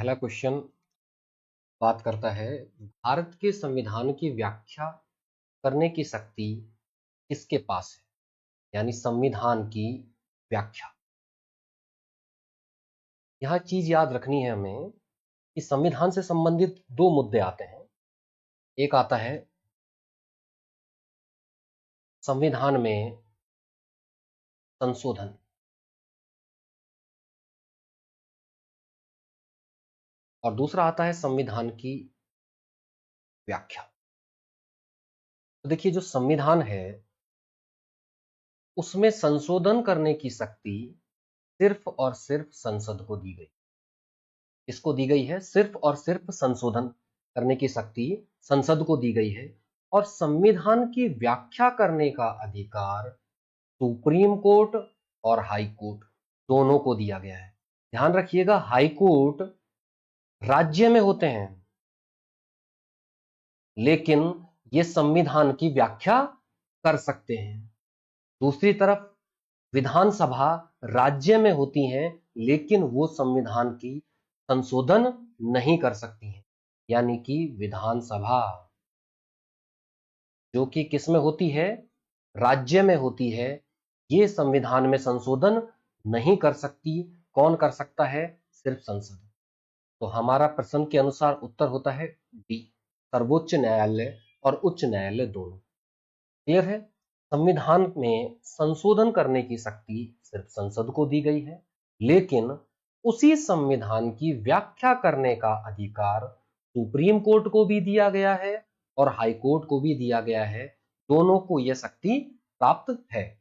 पहला क्वेश्चन बात करता है भारत के संविधान की व्याख्या करने की शक्ति किसके पास है। यानी संविधान की व्याख्या। यह चीज याद रखनी है हमें कि संविधान से संबंधित दो मुद्दे आते हैं। एक आता है संविधान में संशोधन, और दूसरा आता है संविधान की व्याख्या। तो देखिए, जो संविधान है उसमें संशोधन करने की शक्ति सिर्फ और सिर्फ संसद को दी गई। इसको दी गई है सिर्फ और सिर्फ संशोधन करने की शक्ति संसद को दी गई है, और संविधान की व्याख्या करने का अधिकार सुप्रीम कोर्ट और हाई कोर्ट दोनों को दिया गया है। ध्यान रखिएगा, हाई कोर्ट राज्य में होते हैं, लेकिन ये संविधान की व्याख्या कर सकते हैं। दूसरी तरफ विधानसभा राज्य में होती हैं, लेकिन वो संविधान की संशोधन नहीं कर सकती हैं। यानी कि विधानसभा जो कि किस में होती है, राज्य में होती है, ये संविधान में संशोधन नहीं कर सकती। कौन कर सकता है? सिर्फ संसद। तो हमारा प्रश्न के अनुसार उत्तर होता है डी, सर्वोच्च न्यायालय और उच्च न्यायालय दोनों। क्लियर है? संविधान में संशोधन करने की शक्ति सिर्फ संसद को दी गई है, लेकिन उसी संविधान की व्याख्या करने का अधिकार सुप्रीम कोर्ट को भी दिया गया है और हाई कोर्ट को भी दिया गया है। दोनों को यह शक्ति प्राप्त है।